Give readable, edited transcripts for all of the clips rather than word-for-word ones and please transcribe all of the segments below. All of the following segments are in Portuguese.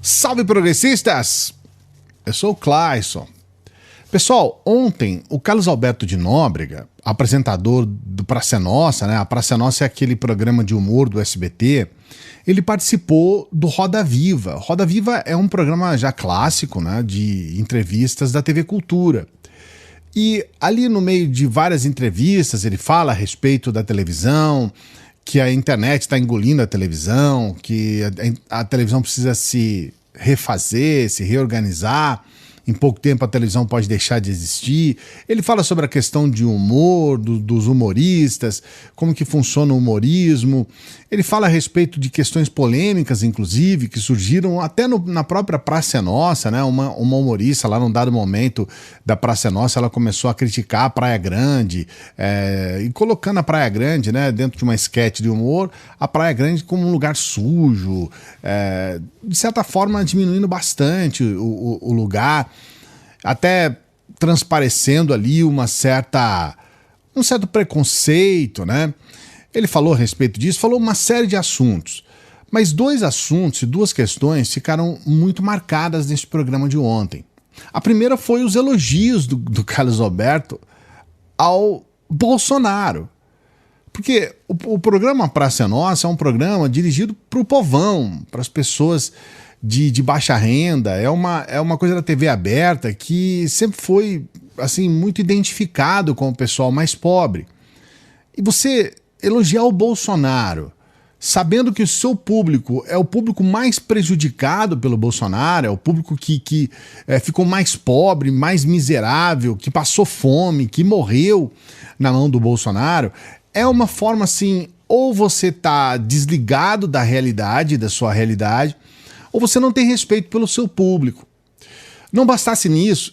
Salve progressistas! Eu sou o Clayson. Pessoal, ontem o Carlos Alberto de Nóbrega, apresentador do Praça é Nossa, né? A Praça é Nossa é aquele programa de humor do SBT, ele participou do Roda Viva. Roda Viva é um programa já clássico, né? De entrevistas da TV Cultura. E ali no meio de várias entrevistas ele fala a respeito da televisão, que a internet está engolindo a televisão, que a televisão precisa se refazer, se reorganizar. Em pouco tempo a televisão pode deixar de existir. Ele fala sobre a questão de humor, dos humoristas, como que funciona o humorismo. Ele fala a respeito de questões polêmicas, inclusive, que surgiram até na própria Praça é Nossa, né? Uma humorista lá num dado momento da Praça é Nossa, ela começou a criticar a Praia Grande, e colocando a Praia Grande, né, dentro de uma esquete de humor, a Praia Grande como um lugar sujo, de certa forma diminuindo bastante o lugar, até transparecendo ali um certo preconceito, né? Ele falou a respeito disso, falou uma série de assuntos, mas dois assuntos e duas questões ficaram muito marcadas nesse programa de ontem. A primeira foi os elogios do Carlos Alberto ao Bolsonaro, porque o programa Praça é Nossa é um programa dirigido para o povão, para as pessoas de baixa renda, é uma coisa da TV aberta que sempre foi assim muito identificado com o pessoal mais pobre. E você elogiar o Bolsonaro, sabendo que o seu público é o público mais prejudicado pelo Bolsonaro, é o público que ficou mais pobre, mais miserável, que passou fome, que morreu na mão do Bolsonaro, é uma forma assim, ou você tá desligado da realidade, da sua realidade, ou você não tem respeito pelo seu público. Não bastasse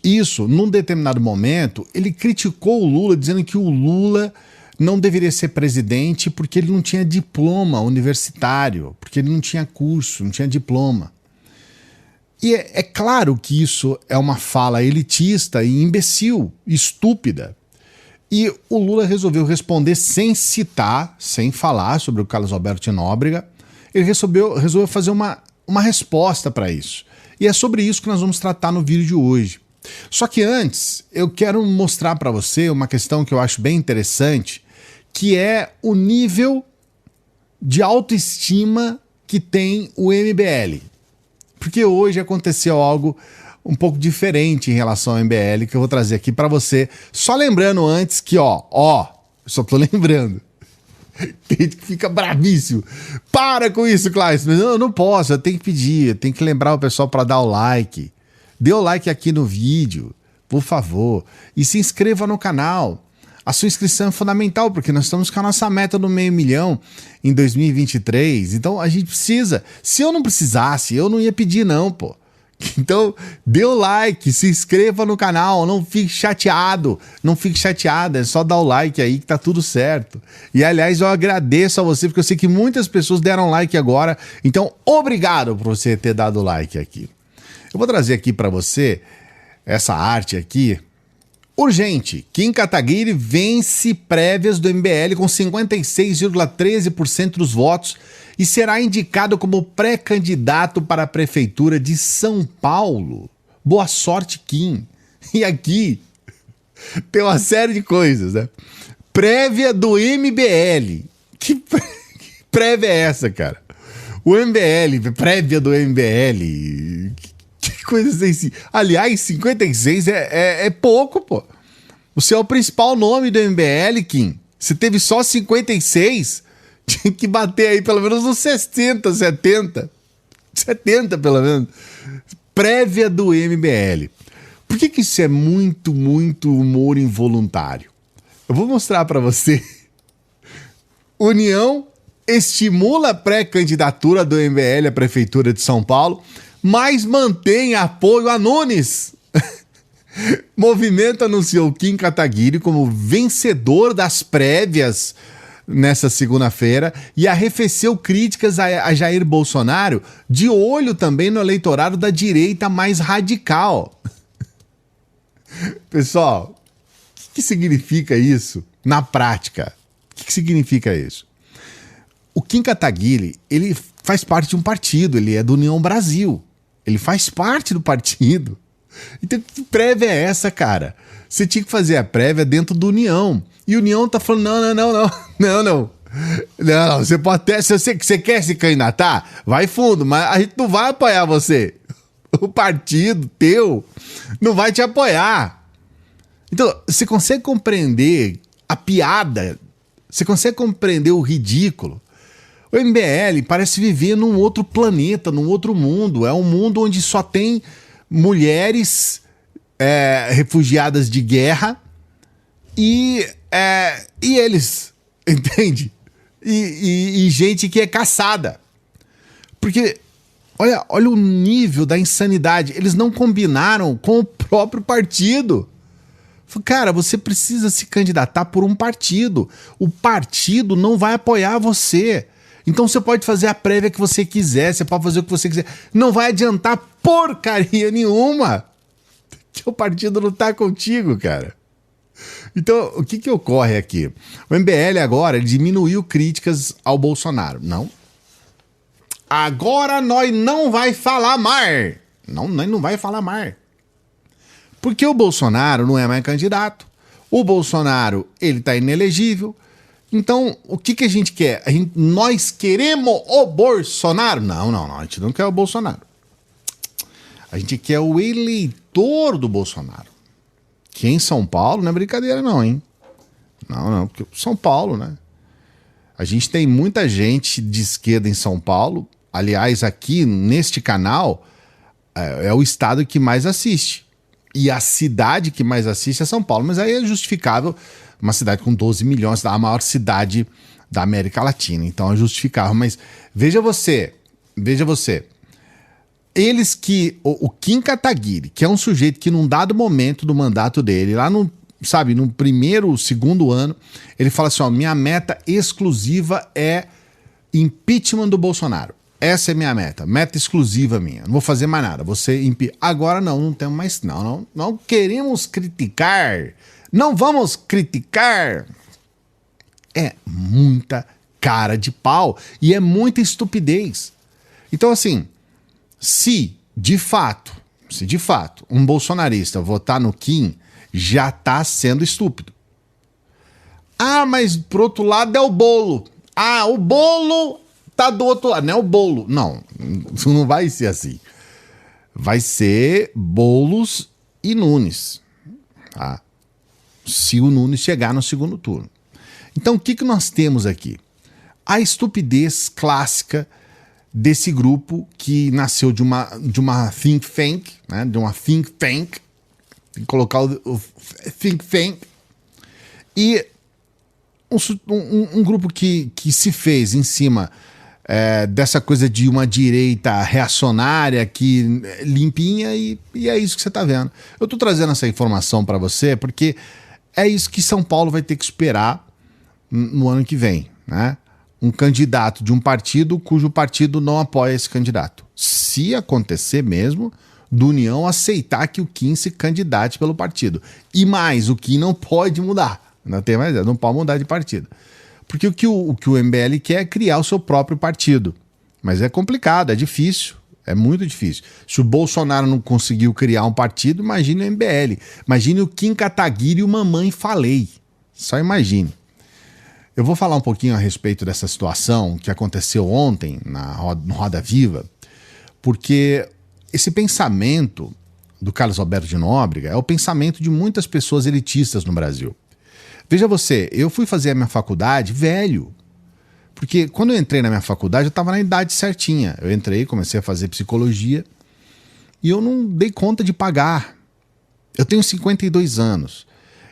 isso, num determinado momento, ele criticou o Lula, dizendo que o Lula não deveria ser presidente porque ele não tinha diploma universitário, porque ele não tinha curso, não tinha diploma. E é claro que isso é uma fala elitista e imbecil, estúpida. E o Lula resolveu responder sem citar, sem falar sobre o Carlos Alberto de Nóbrega. Ele resolveu fazer uma resposta para isso. E é sobre isso que nós vamos tratar no vídeo de hoje. Só que antes, eu quero mostrar para você uma questão que eu acho bem interessante, que é o nível de autoestima que tem o MBL. Porque hoje aconteceu algo um pouco diferente em relação ao MBL, que eu vou trazer aqui para você. Só lembrando antes que, só tô lembrando. Tem gente que fica bravíssimo. Para com isso, Clayson. Eu não posso, eu tenho que pedir, eu tenho que lembrar o pessoal para dar o like. Dê o like aqui no vídeo, por favor. E se inscreva no canal. A sua inscrição é fundamental, porque nós estamos com a nossa meta do 500 mil em 2023. Então a gente precisa. Se eu não precisasse, eu não ia pedir não, pô. Então dê o like, se inscreva no canal, não fique chateado, não fique chateada, é só dar o like aí que tá tudo certo. E aliás eu agradeço a você, porque eu sei que muitas pessoas deram like agora, então obrigado por você ter dado like aqui. Eu vou trazer aqui para você essa arte aqui. Urgente, Kim Kataguiri vence prévias do MBL com 56,13% dos votos e será indicado como pré-candidato para a prefeitura de São Paulo. Boa sorte, Kim. E aqui tem uma série de coisas, né? Prévia do MBL. Que prévia é essa, cara? O MBL, prévia do MBL... Que coisa assim. Aliás, 56 é pouco, pô. Você é o principal nome do MBL, Kim. Você teve só 56, tinha que bater aí pelo menos uns 60, 70. 70, pelo menos. Prévia do MBL. Por que isso é muito, muito humor involuntário? Eu vou mostrar pra você. União estimula a pré-candidatura do MBL à Prefeitura de São Paulo, mas mantém apoio a Nunes. Movimento anunciou Kim Kataguiri como vencedor das prévias nessa segunda-feira e arrefeceu críticas a Jair Bolsonaro, de olho também no eleitorado da direita mais radical. Pessoal, o que significa isso na prática? O que significa isso? O Kim Kataguiri, ele faz parte de um partido, ele é do União Brasil. Ele faz parte do partido. Então, que prévia é essa, cara? Você tinha que fazer a prévia dentro do União. E o União tá falando, não. Não, você pode até, se você quer se candidatar, vai fundo, mas a gente não vai apoiar você. O partido teu não vai te apoiar. Então, você consegue compreender a piada? Você consegue compreender o ridículo? O MBL parece viver num outro planeta, num outro mundo. É um mundo onde só tem mulheres refugiadas de guerra e eles, entende? E gente que é caçada. Porque, olha o nível da insanidade. Eles não combinaram com o próprio partido. Cara, você precisa se candidatar por um partido. O partido não vai apoiar você. Então você pode fazer a prévia que você quiser, você pode fazer o que você quiser. Não vai adiantar porcaria nenhuma. Que o partido não tá contigo, cara. Então, o que ocorre aqui? O MBL agora diminuiu críticas ao Bolsonaro. Não. Agora nós não vai falar mais. Não, nós não vai falar mais. Porque o Bolsonaro não é mais candidato. O Bolsonaro, ele tá inelegível. Então, o que a gente quer? Nós queremos o Bolsonaro? Não, a gente não quer o Bolsonaro. A gente quer o eleitor do Bolsonaro. Que em São Paulo não é brincadeira não, hein? Não, porque São Paulo, né? A gente tem muita gente de esquerda em São Paulo. Aliás, aqui neste canal é o estado que mais assiste. E a cidade que mais assiste é São Paulo. Mas aí é justificável, uma cidade com 12 milhões, a maior cidade da América Latina. Então é justificável. Mas veja você. Eles que... O Kim Kataguiri, que é um sujeito que num dado momento do mandato dele, lá no primeiro, segundo ano, ele fala assim, minha meta exclusiva é impeachment do Bolsonaro. Essa é minha meta exclusiva minha. Não vou fazer mais nada. Agora não temos mais. Não queremos criticar. Não vamos criticar. É muita cara de pau e é muita estupidez. Então, assim, se de fato um bolsonarista votar no Kim, já tá sendo estúpido. Mas pro outro lado é o bolo. O bolo tá do outro lado, não é o bolo. Não, isso não vai ser assim. Vai ser Boulos e Nunes. Tá? Se o Nunes chegar no segundo turno. Então, o que nós temos aqui? A estupidez clássica desse grupo que nasceu de uma think tank, né? De uma think tank. Tem que colocar o think tank. E um grupo que se fez em cima dessa coisa de uma direita reacionária que limpinha e é isso que você está vendo. Eu estou trazendo essa informação para você porque é isso que São Paulo vai ter que esperar no ano que vem, né? Um candidato de um partido cujo partido não apoia esse candidato. Se acontecer mesmo, do União aceitar que o Kim se candidate pelo partido. E mais, o Kim não pode mudar. Não pode mudar de partido. Porque o que o MBL quer é criar o seu próprio partido. Mas é complicado, é difícil. É muito difícil. Se o Bolsonaro não conseguiu criar um partido, imagine o MBL. Imagine o Kim Kataguiri e o Mamãe Falei. Só imagine. Eu vou falar um pouquinho a respeito dessa situação que aconteceu ontem no Roda Viva, porque esse pensamento do Carlos Alberto de Nóbrega é o pensamento de muitas pessoas elitistas no Brasil. Veja você, eu fui fazer a minha faculdade velho, porque quando eu entrei na minha faculdade eu estava na idade certinha. Eu entrei, comecei a fazer psicologia e eu não dei conta de pagar. Eu tenho 52 anos.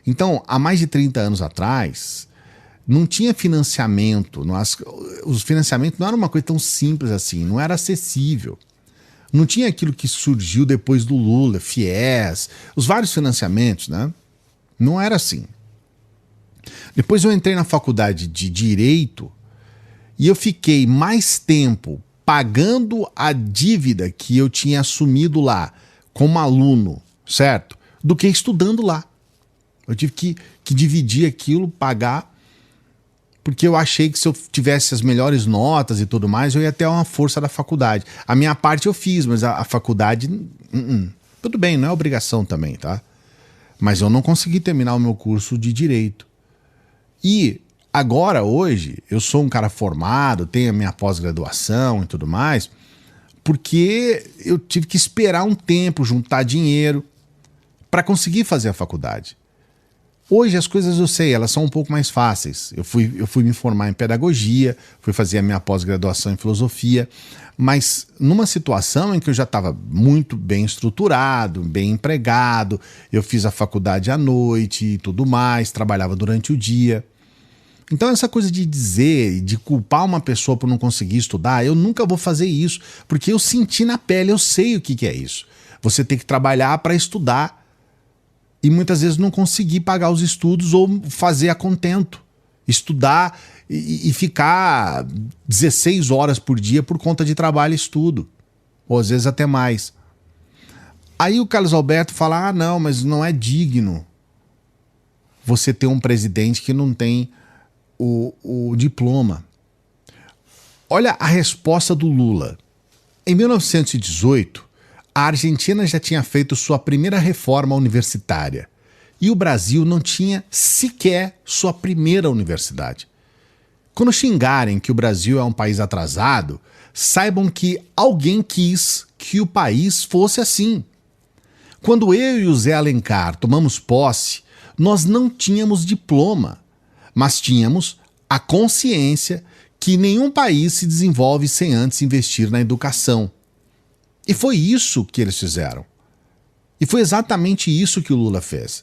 Então, há mais de 30 anos atrás, não tinha financiamento. Os financiamentos não era uma coisa tão simples assim, não era acessível. Não tinha aquilo que surgiu depois do Lula, FIES, os vários financiamentos, né? Não era assim. Depois eu entrei na faculdade de Direito e eu fiquei mais tempo pagando a dívida que eu tinha assumido lá como aluno, certo? Do que estudando lá. Eu tive que dividir aquilo, pagar porque eu achei que se eu tivesse as melhores notas e tudo mais, eu ia ter uma força da faculdade. A minha parte eu fiz, mas a faculdade... Tudo bem, não é obrigação também, tá? Mas eu não consegui terminar o meu curso de Direito. E agora, hoje, eu sou um cara formado, tenho a minha pós-graduação e tudo mais, porque eu tive que esperar um tempo, juntar dinheiro para conseguir fazer a faculdade. Hoje as coisas eu sei, elas são um pouco mais fáceis. Eu fui me formar em pedagogia, fui fazer a minha pós-graduação em filosofia, mas numa situação em que eu já estava muito bem estruturado, bem empregado, eu fiz a faculdade à noite e tudo mais, trabalhava durante o dia. Então essa coisa de dizer, de culpar uma pessoa por não conseguir estudar, eu nunca vou fazer isso, porque eu senti na pele, eu sei o que é isso. Você tem que trabalhar para estudar e muitas vezes não conseguir pagar os estudos ou fazer a contento. Estudar e ficar 16 horas por dia por conta de trabalho e estudo. Ou às vezes até mais. Aí o Carlos Alberto fala, não, mas não é digno você ter um presidente que não tem o diploma. Olha a resposta do Lula. Em 1918, a Argentina já tinha feito sua primeira reforma universitária e o Brasil não tinha sequer sua primeira universidade. Quando xingarem que o Brasil é um país atrasado, saibam que alguém quis que o país fosse assim. Quando eu e o Zé Alencar tomamos posse, nós não tínhamos diploma, mas tínhamos a consciência que nenhum país se desenvolve sem antes investir na educação. E foi isso que eles fizeram. E foi exatamente isso que o Lula fez.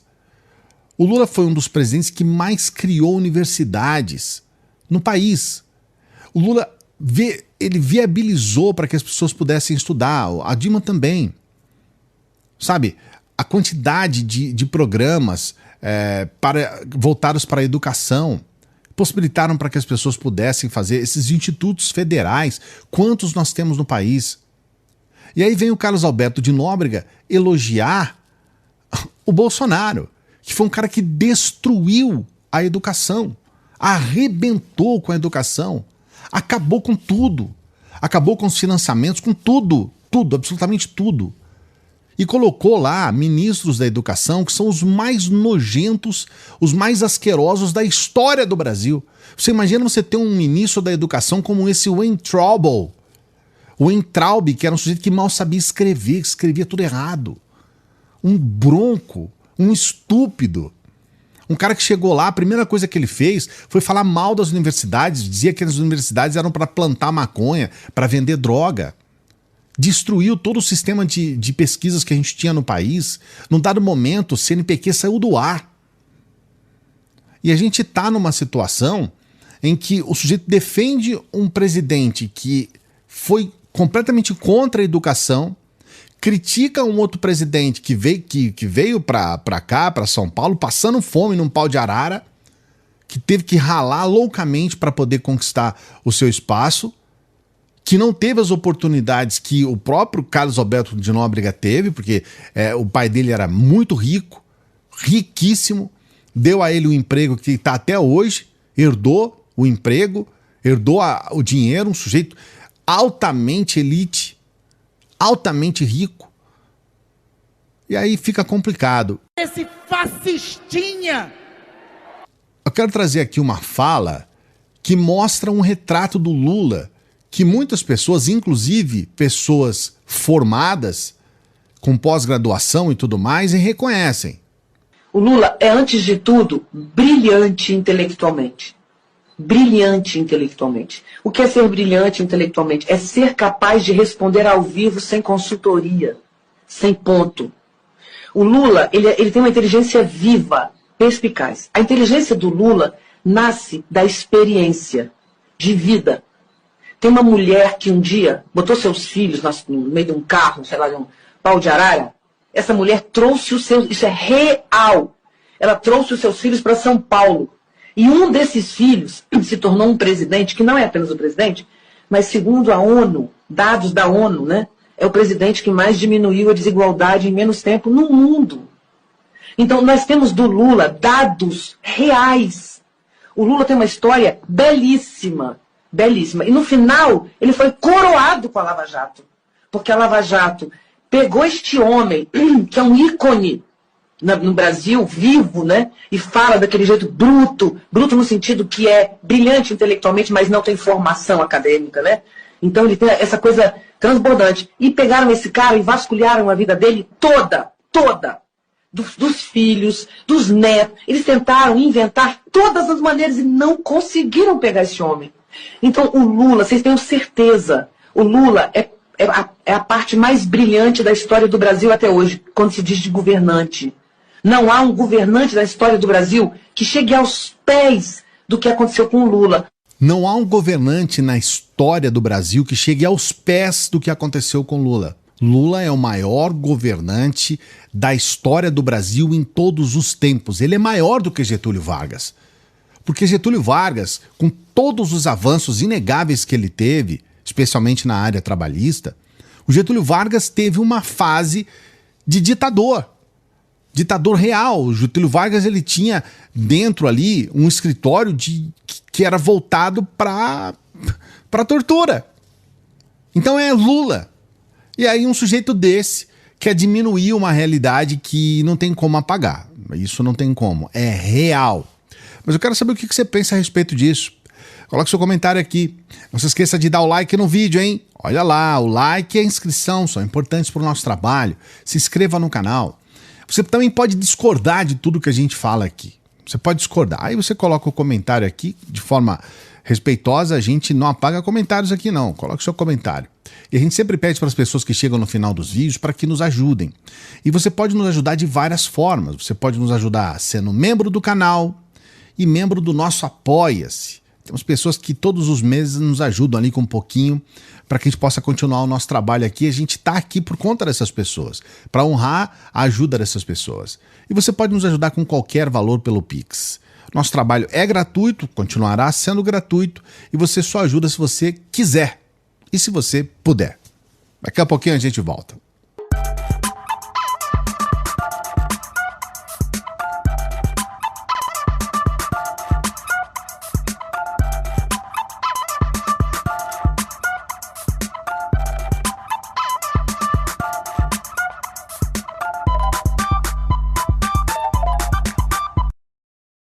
O Lula foi um dos presidentes que mais criou universidades no país. O Lula ele viabilizou para que as pessoas pudessem estudar. A Dilma também. Sabe, a quantidade de programas voltados para a educação possibilitaram para que as pessoas pudessem fazer esses institutos federais. Quantos nós temos no país? E aí vem o Carlos Alberto de Nóbrega elogiar o Bolsonaro, que foi um cara que destruiu a educação, arrebentou com a educação, acabou com tudo, acabou com os financiamentos, com tudo, absolutamente tudo. E colocou lá ministros da educação que são os mais nojentos, os mais asquerosos da história do Brasil. Você imagina você ter um ministro da educação como esse Weintraub, o Weintraub, que era um sujeito que mal sabia escrever, que escrevia tudo errado. Um bronco, um estúpido. Um cara que chegou lá, a primeira coisa que ele fez foi falar mal das universidades, dizia que as universidades eram para plantar maconha, para vender droga. Destruiu todo o sistema de pesquisas que a gente tinha no país. Num dado momento, o CNPq saiu do ar. E a gente está numa situação em que o sujeito defende um presidente que foi completamente contra a educação, critica um outro presidente que veio para cá, para São Paulo, passando fome num pau de arara, que teve que ralar loucamente para poder conquistar o seu espaço, que não teve as oportunidades que o próprio Carlos Alberto de Nóbrega teve, porque o pai dele era muito rico, riquíssimo, deu a ele o emprego que está até hoje, herdou o emprego, herdou o dinheiro, um sujeito altamente elite, altamente rico. E aí fica complicado. Esse fascistinha! Eu quero trazer aqui uma fala que mostra um retrato do Lula, que muitas pessoas, inclusive pessoas formadas, com pós-graduação e tudo mais, reconhecem. O Lula é, antes de tudo, brilhante intelectualmente. Brilhante intelectualmente. O que é ser brilhante intelectualmente? É ser capaz de responder ao vivo sem consultoria, sem ponto. O Lula, ele tem uma inteligência viva, perspicaz. A inteligência do Lula nasce da experiência de vida. Tem uma mulher que um dia botou seus filhos no meio de um carro, sei lá, de um pau de arara. Essa mulher trouxe os seus... Isso é real. Ela trouxe os seus filhos para São Paulo. E um desses filhos se tornou um presidente, que não é apenas o presidente, mas segundo a ONU, dados da ONU, né, é o presidente que mais diminuiu a desigualdade em menos tempo no mundo. Então nós temos do Lula dados reais. O Lula tem uma história belíssima, belíssima. E no final, ele foi coroado com a Lava Jato. Porque a Lava Jato pegou este homem, que é um ícone no Brasil, vivo, né? E fala daquele jeito bruto, bruto no sentido que é brilhante intelectualmente, mas não tem formação acadêmica, né? Então ele tem essa coisa transbordante. E pegaram esse cara e vasculharam a vida dele toda. Dos filhos, dos netos. Eles tentaram inventar todas as maneiras e não conseguiram pegar esse homem. Então o Lula, vocês tenham certeza, o Lula é a parte mais brilhante da história do Brasil até hoje, quando se diz de governante. Não há um governante da história do Brasil que chegue aos pés do que aconteceu com o Lula. Não há um governante na história do Brasil que chegue aos pés do que aconteceu com Lula. Lula é o maior governante da história do Brasil em todos os tempos. Ele é maior do que Getúlio Vargas. Porque Getúlio Vargas, com todos os avanços inegáveis que ele teve, especialmente na área trabalhista, o Getúlio Vargas teve uma fase de ditador. Ditador real. O Getúlio Vargas ele tinha dentro ali um escritório que era voltado para tortura. Então é Lula. E aí um sujeito desse quer diminuir uma realidade que não tem como apagar. Isso não tem como. É real. Mas eu quero saber o que você pensa a respeito disso. Coloque seu comentário aqui. Não se esqueça de dar o like no vídeo, hein? Olha lá, o like e a inscrição são importantes para o nosso trabalho. Se inscreva no canal. Você também pode discordar de tudo que a gente fala aqui. Você pode discordar. Aí você coloca o comentário aqui de forma respeitosa. A gente não apaga comentários aqui, não. Coloque seu comentário. E a gente sempre pede para as pessoas que chegam no final dos vídeos para que nos ajudem. E você pode nos ajudar de várias formas. Você pode nos ajudar sendo membro do canal e membro do nosso Apoia-se. Temos pessoas que todos os meses nos ajudam ali com um pouquinho para que a gente possa continuar o nosso trabalho aqui. A gente está aqui por conta dessas pessoas, para honrar a ajuda dessas pessoas. E você pode nos ajudar com qualquer valor pelo Pix. Nosso trabalho é gratuito, continuará sendo gratuito e você só ajuda se você quiser e se você puder. Daqui a pouquinho a gente volta.